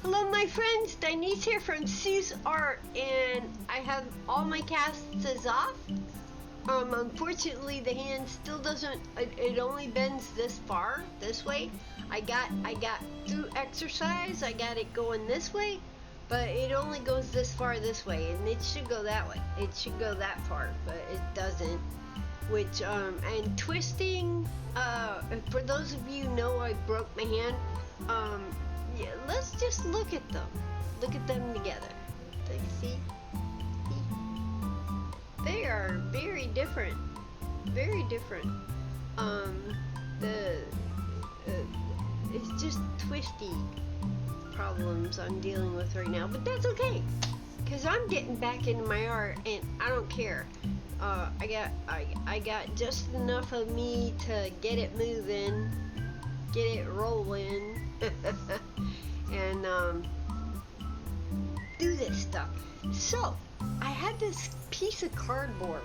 Hello my friends, Denise here from Sue's Art, and I have all my casts off. Unfortunately the hand still doesn't, it only bends this far, this way. I got through exercise, I got it going this way, but it only goes this far this way, and it should go that way. It should go that far, but it doesn't. Which, and twisting, for those of you who know I broke my hand, yeah, let's just look at them. Look at them together. Like, see? They are very different. Very different. It's just twisty problems I'm dealing with right now, but that's okay, because I'm getting back into my art, and I don't care. I got just enough of me to get it moving, get it rolling, and do this stuff. So I had this piece of cardboard,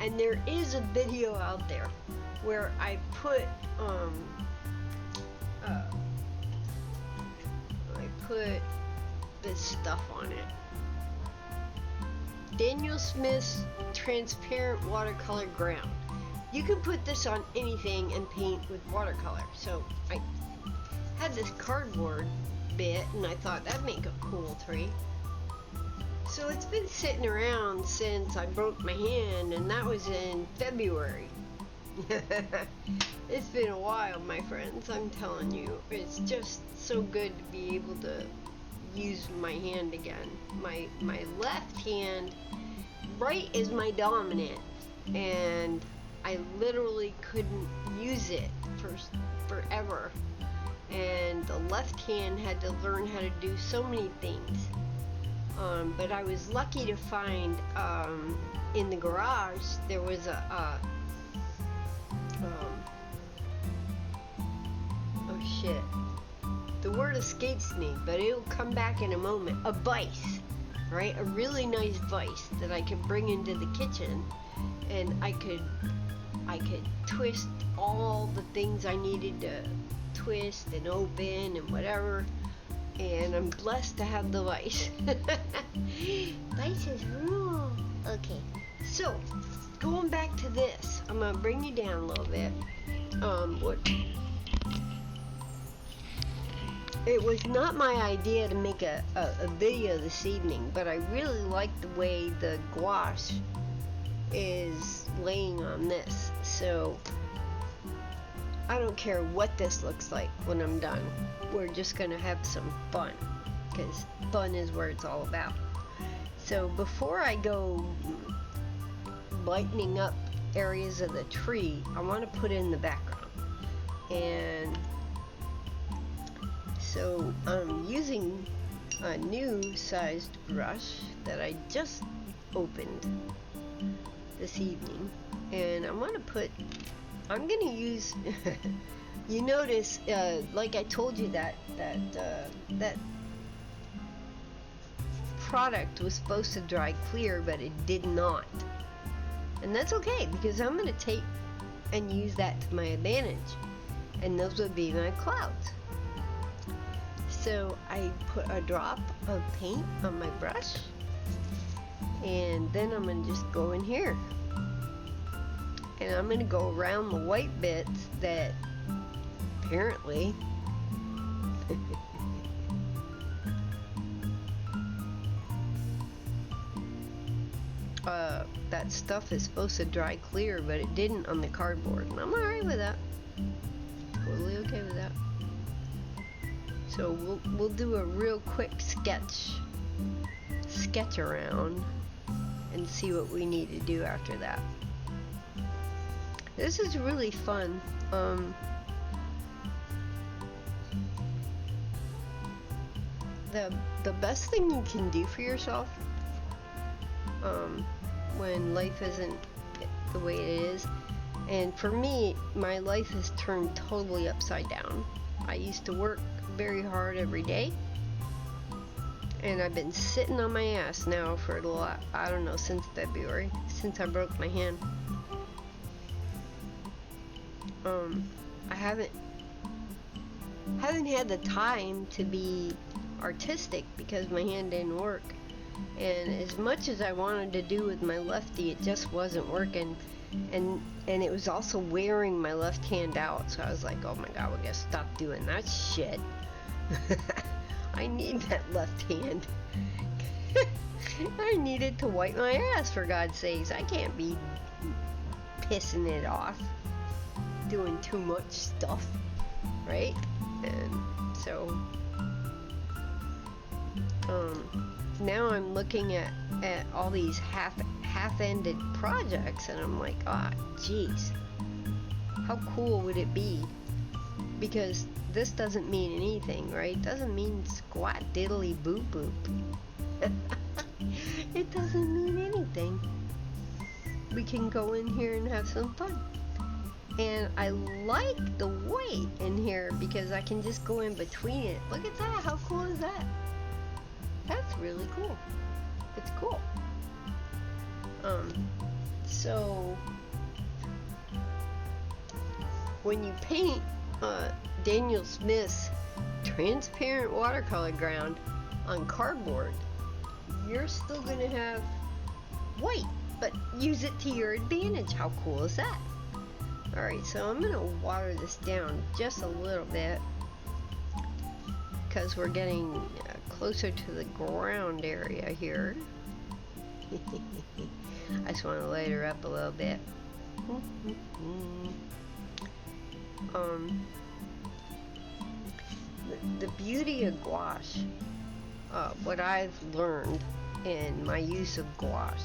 and there is a video out there where I put this stuff on it. Danial Smiths transparent watercolor ground. You can put this on anything and paint with watercolor. So I had this cardboard bit, and I thought that'd make a cool tree. So it's been sitting around since I broke my hand, and that was in February. It's been a while, my friends, I'm telling you. It's just so good to be able to use my hand again. My left hand, right is my dominant, and I literally couldn't use it for forever. And the left hand had to learn how to do so many things. But I was lucky to find in the garage there was oh shit, the word escapes me, but it'll come back in a moment. A vise, right? A really nice vise that I could bring into the kitchen, and I could twist all the things I needed to twist and open and whatever. And I'm blessed to have the vise. Vices rule. Okay, so going back to this, I'm gonna bring you down a little bit. It was not my idea to make a video this evening, but I really like the way the gouache is laying on this. So I don't care what this looks like when I'm done. We're just gonna have some fun, because fun is where it's all about. So before I go lightening up areas of the tree, I want to put in the background. And so I'm using a new sized brush that I just opened this evening, and I want to put, I'm gonna use you notice, like I told you, that product was supposed to dry clear, but it did not. And that's okay, because I'm gonna take and use that to my advantage, and those would be my clouds. So I put a drop of paint on my brush, and then I'm gonna just go in here, and I'm gonna go around the white bits that apparently that stuff is supposed to dry clear, but it didn't on the cardboard, and I'm alright with that. Totally okay with that. So we'll do a real quick sketch around and see what we need to do after that. This is really fun. The best thing you can do for yourself when life isn't the way it is, and for me, my life has turned totally upside down. I used to work very hard every day, and I've been sitting on my ass now for I don't know, since February, since I broke my hand. I haven't haven't had the time to be artistic because my hand didn't work. And as much as I wanted to do with my lefty, it just wasn't working. And it was also wearing my left hand out. So I was like, oh my god, we gotta stop doing that shit. I need that left hand. I needed to wipe my ass, for God's sakes. I can't be pissing it off doing too much stuff, right? And so now I'm looking at all these half-ended projects, and I'm like, ah, geez, how cool would it be? Because this doesn't mean anything, right? Doesn't mean squat diddly boop boop. It doesn't mean anything. We can go in here and have some fun. And I like the weight in here because I can just go in between it. Look at that. How cool is that? That's really cool. It's cool. So when you paint Danial Smiths transparent watercolor ground on cardboard, you're still gonna have white, but use it to your advantage. How cool is that? Alright, so I'm gonna water this down just a little bit because we're getting closer to the ground area here. I just want to light her up a little bit. The beauty of gouache, what I've learned in my use of gouache,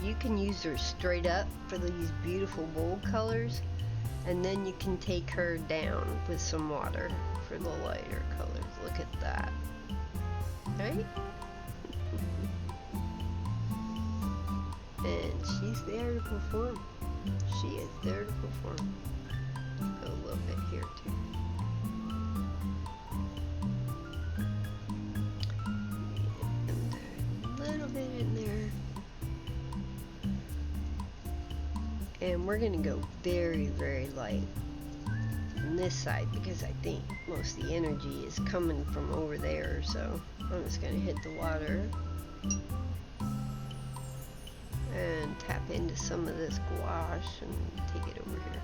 you can use her straight up for these beautiful bold colors, and then you can take her down with some water for the lighter colors. Look at that, right? And she's there to perform. She is there to perform. Go a little bit here too. And a little bit in there. And we're gonna go very, very light on this side because I think most of the energy is coming from over there. So I'm just gonna hit the water and tap into some of this gouache and take it over here.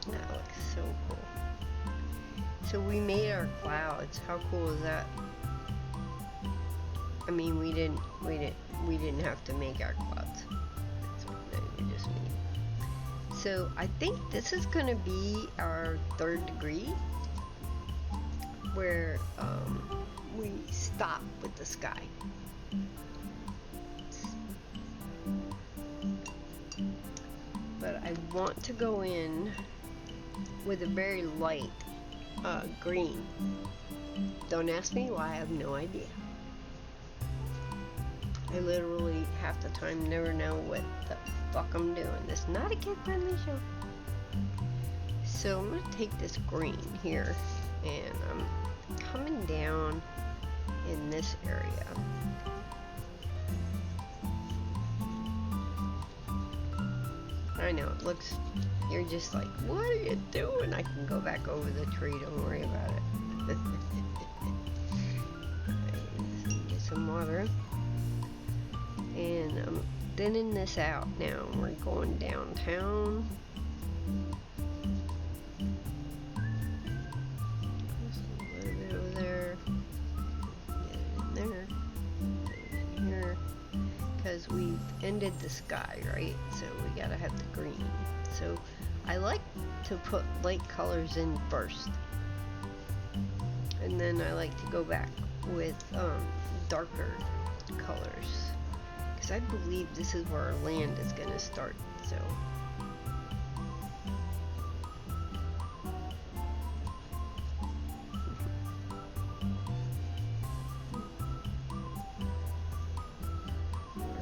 That looks so cool. So we made our clouds. How cool is that? I mean, we didn't have to make our clouds. That's what we just made. So I think this is gonna be our 3rd degree, where we stop with the sky. But I want to go in with a very light green. Don't ask me why, I have no idea. I literally half the time never know what the fuck I'm doing. This is not a kid-friendly show. So I'm gonna take this green here, and I'm coming down in this area. I know it looks, you're just like, what are you doing? I can go back over the tree, don't worry about it. Get some water. And I'm thinning this out now. We're going downtown. Just a little bit over there. Get it in there. Get it in here. Because we've ended the sky, right? So we gotta have the green. So I like to put light colors in first. And then I like to go back with darker colors. I believe this is where our land is going to start, so.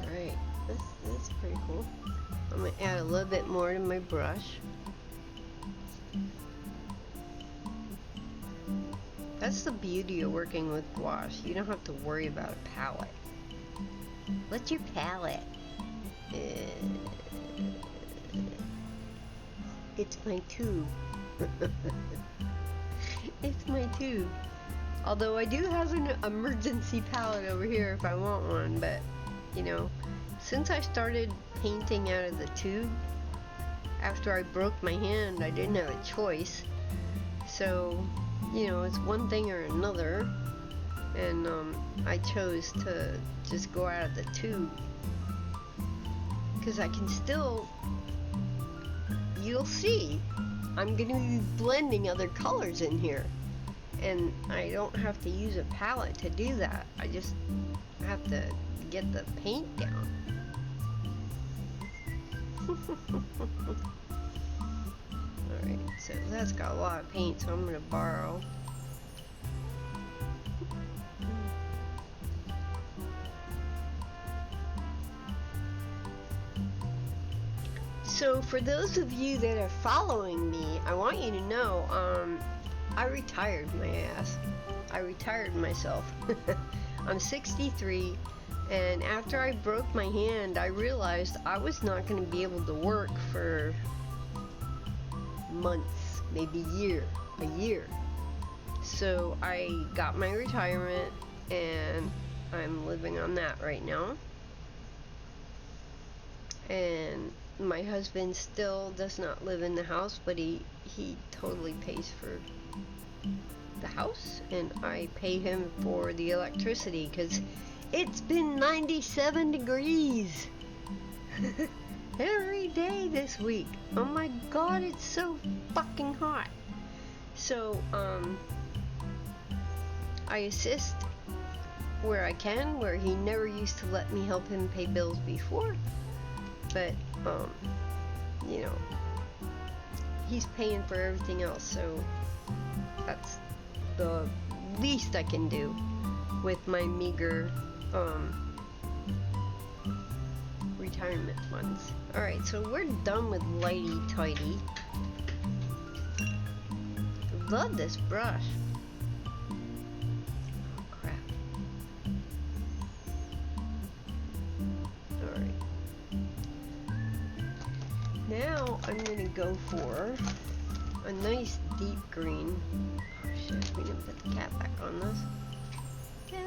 Alright, that's pretty cool. I'm going to add a little bit more to my brush. That's the beauty of working with gouache. You don't have to worry about a palette. What's your palette? It's my tube. It's my tube. Although I do have an emergency palette over here if I want one, but you know, since I started painting out of the tube, after I broke my hand, I didn't have a choice. So, you know, it's one thing or another, and I chose to just go out of the tube because I can still, you'll see, I'm going to be blending other colors in here, and I don't have to use a palette to do that. I just have to get the paint down. Alright, so that's got a lot of paint, so I'm going to borrow. So for those of you that are following me, I want you to know, I retired my ass. I retired myself. I'm 63, and after I broke my hand, I realized I was not going to be able to work for months, maybe a year. So I got my retirement, and I'm living on that right now. And my husband still does not live in the house, but he totally pays for the house, and I pay him for the electricity because it's been 97 degrees every day this week. Oh my god, it's so fucking hot. So I assist where I can, where he never used to let me help him pay bills before, but you know, he's paying for everything else, so that's the least I can do with my meager retirement funds. Alright, so we're done with lighty tighty. I love this brush. Oh crap. Alright. Now I'm gonna go for a nice deep green. Oh shit, we didn't put the cap back on this. Yeah.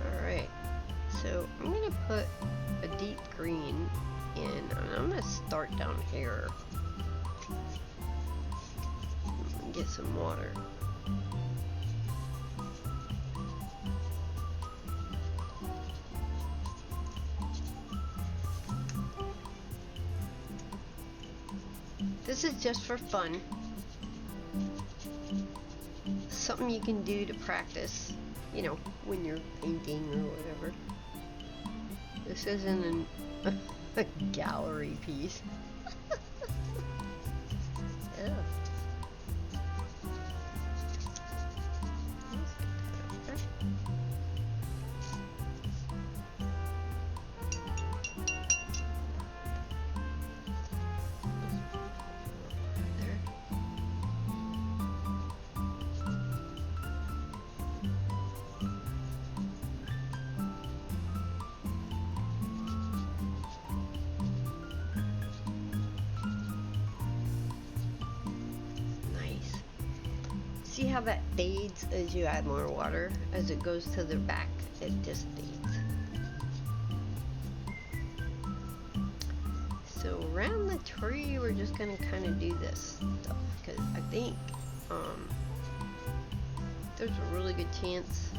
Alright, so I'm gonna put a deep green in, and I'm gonna start down here. Get some water. This is just for fun. Something you can do to practice, you know, when you're painting or whatever. This isn't a gallery piece. Yeah. See how that fades as you add more water? As it goes to the back, it just fades. So around the tree, we're just gonna kind of do this stuff, because I think there's a really good chance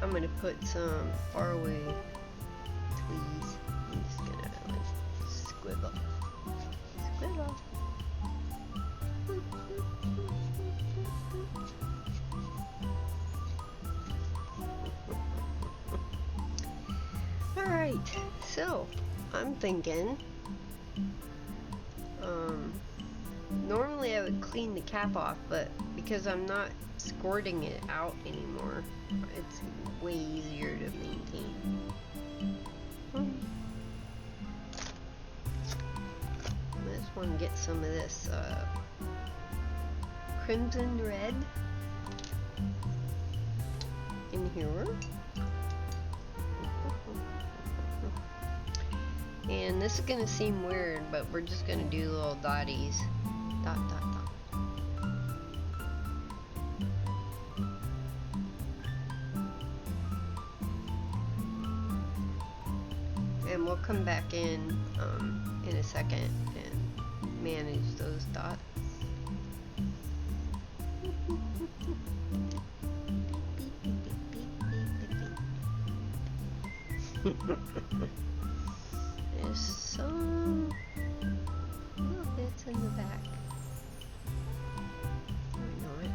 I'm gonna put some faraway tweeze. I'm just gonna like squiggle. Squiggle. Alright, so I'm thinking Normally I would clean the cap off, but because I'm not squirting it out anymore, it's way easier to maintain. I just want to get some of this crimson red in here. And this is gonna seem weird, but we're just gonna do little dotties. Dot, dot, dot. And we'll come back in a second and manage those dots. There's some little bits in the back. I know it.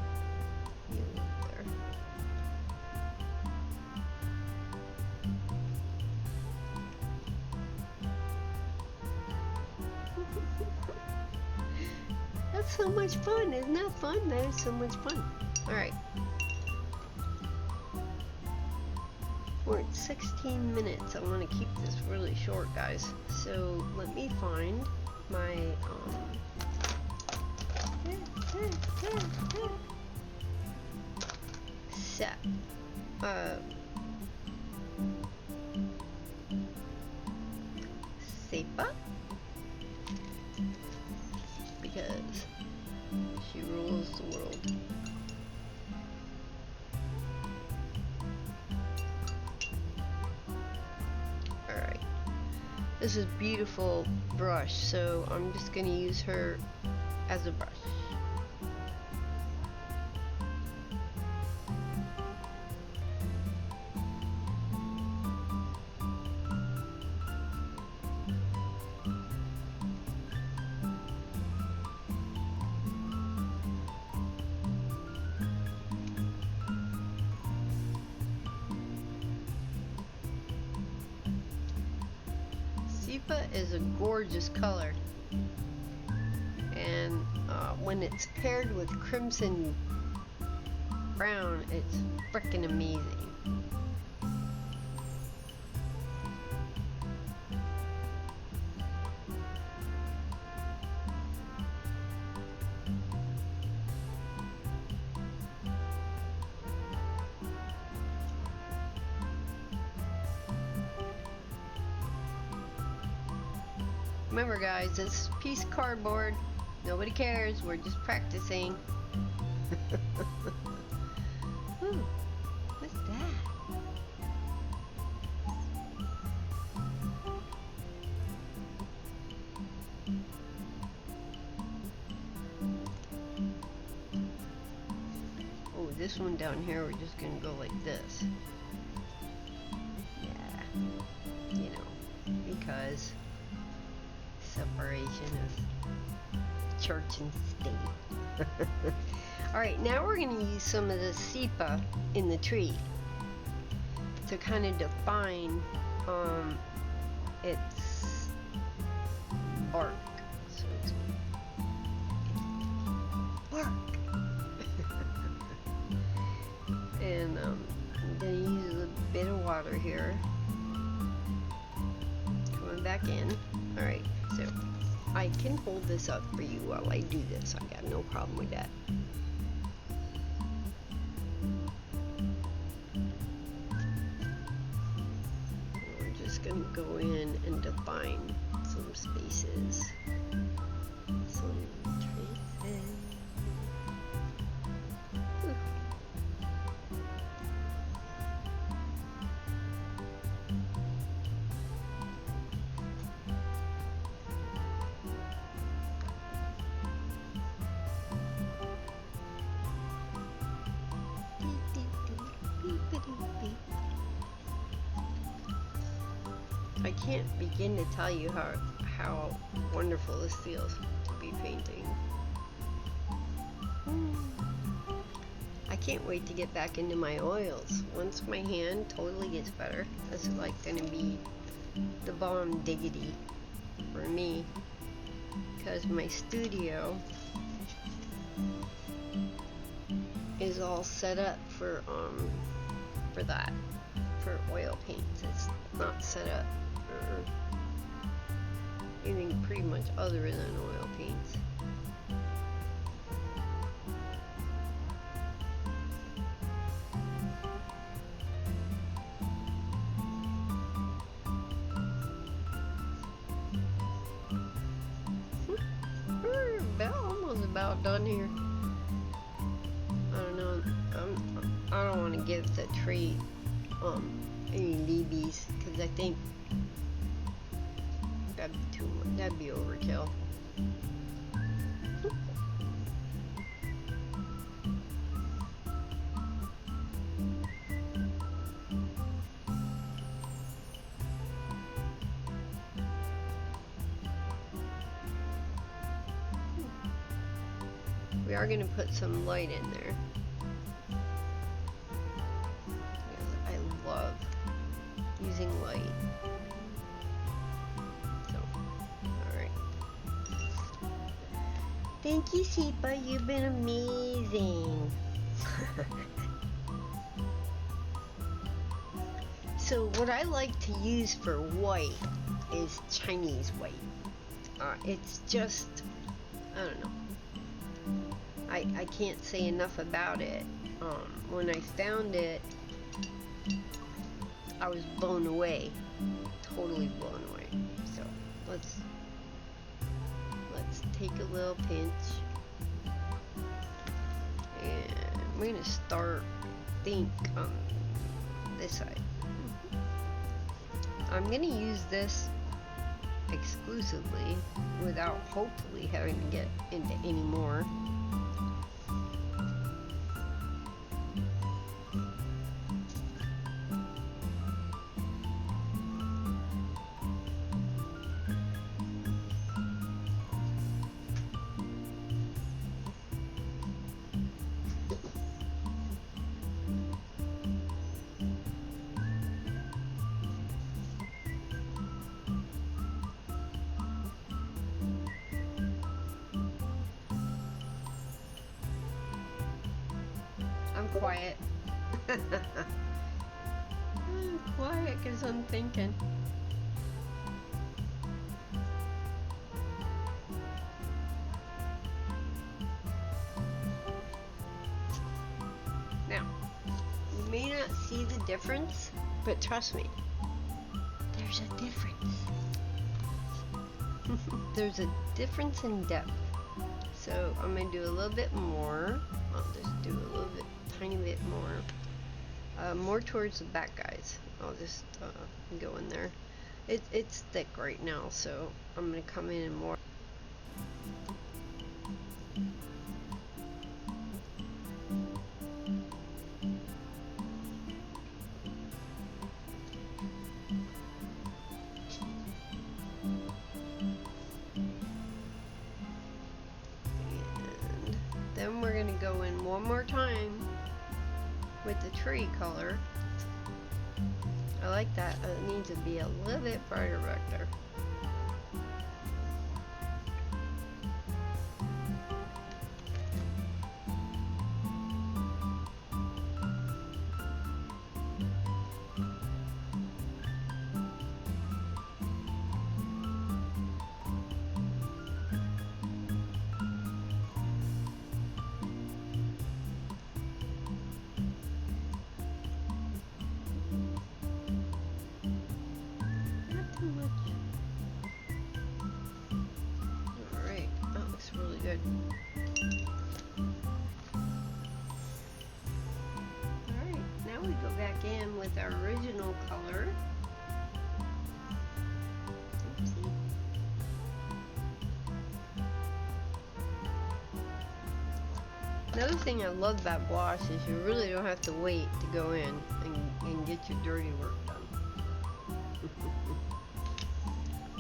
You there. That's so much fun. Isn't that fun? That is so much fun. Alright. We're at 16 minutes. I want to keep this really short, guys. So let me find my set. Sepa, because she rules the world. Alright, this is beautiful brush, so I'm just going to use her as a brush. Is a gorgeous color, and when it's paired with crimson brown, it's frickin' amazing. Remember, guys, this piece of cardboard, nobody cares, we're just practicing. Ooh, what's that? Oh, this one down here, we're just gonna go like this. Yeah, you know, because separation of church and state. Alright, now we're going to use some of the sepia in the tree to kind of define its bark. So it's bark. And I'm going to use a bit of water here. Coming back in. Alright. So, I can hold this up for you while I do this. I got no problem with that. We're just going to go in and define some spaces. Some traces. I can't begin to tell you how wonderful this feels to be painting. I can't wait to get back into my oils. Once my hand totally gets better, this is like gonna be the bomb diggity for me, because my studio is all set up for that, for oil paints. It's not set up for anything pretty much other than oil paints. We're almost about done here. I don't know. I don't want to give the tree any leabies because I think that'd be too much. That'd be overkill. We are going to put some light in there. Because I love using light. So, alright. Thank you, Sipa. You've been amazing. So, what I like to use for white is Chinese white. It's just, I don't know. I can't say enough about it. When I found it, I was blown away, totally blown away. So let's take a little pinch, and we're gonna start, think on this side. I'm gonna use this exclusively without hopefully having to get into any more. Quiet. I'm quiet because I'm thinking. Now, you may not see the difference, but trust me, there's a difference. There's a difference in depth. So I'm going to do a little bit more. I'll just do a little bit, tiny bit more towards the back, guys. I'll just go in there. It's thick right now, so I'm going to come in more. Then we're going to go in one more time with the tree color. I like that. It needs to be a little bit brighter back there. Good. Alright, now we go back in with our original color. Oopsie. Another thing I love about gouache is you really don't have to wait to go in and get your dirty work done.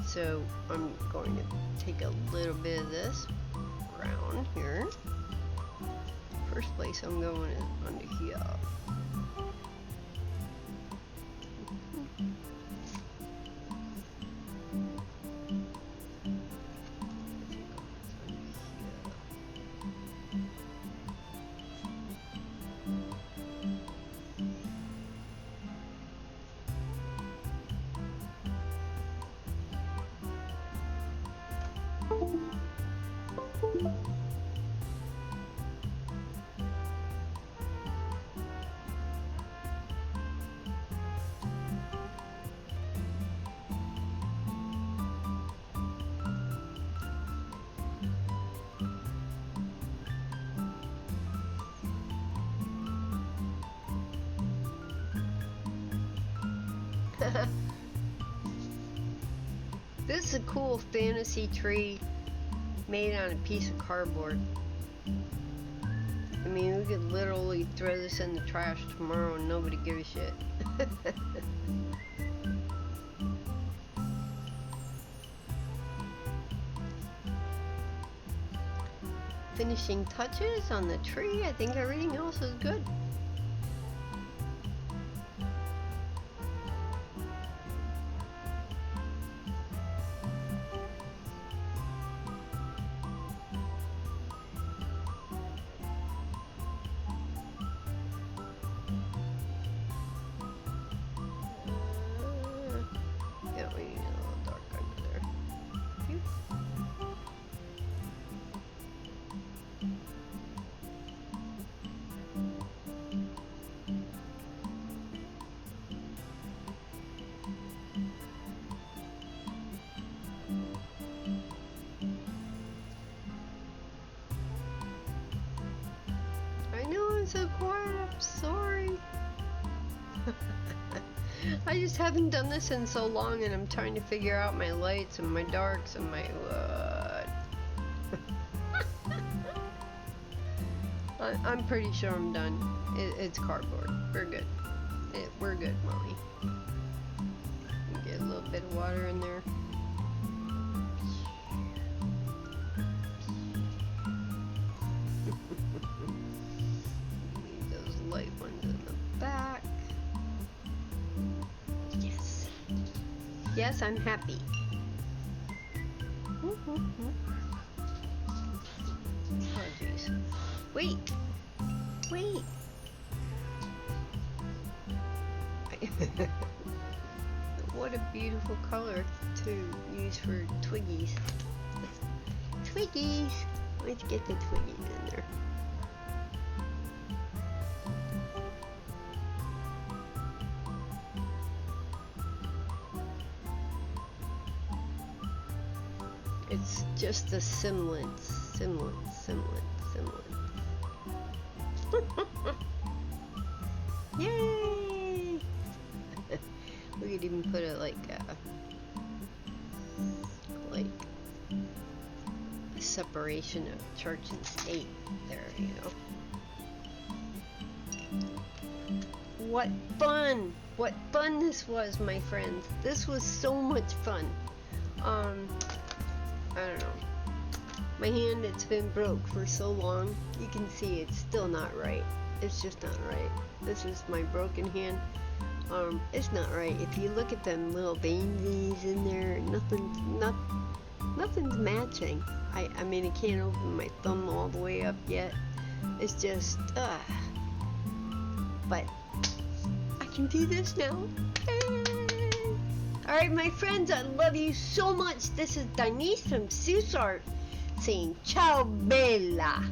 So I'm going to take a little bit of this around here. First place I'm going is under here. This is a cool fantasy tree made on a piece of cardboard. I mean, we could literally throw this in the trash tomorrow and nobody give a shit. Finishing touches on the tree. I think everything else is good. So quiet, I'm sorry. I just haven't done this in so long and I'm trying to figure out my lights and my darks and my I'm pretty sure I'm done. It's cardboard. We're good. We're good, Mommy. Get a little bit of water in there. Light ones in the back. Yes. Yes, I'm happy. Oh, jeez. Wait. Wait. What a beautiful color to use for twiggies. Twiggies. Let's get the twiggies in there. It's just a semblance. Yay! We could even put it like a separation of church and state there, you know. What fun! What fun this was, my friends. This was so much fun. I don't know. My hand, it's been broke for so long. You can see it's still not right. It's just not right. This is my broken hand. It's not right. If you look at them little veins in there, nothing's matching. I mean, I can't open my thumb all the way up yet. It's just, but I can do this now. Alright, my friends, I love you so much. This is Denise from Smiths Art saying ciao bella.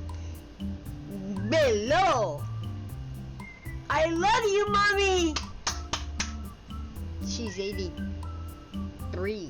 Bello. I love you, Mommy. She's 83.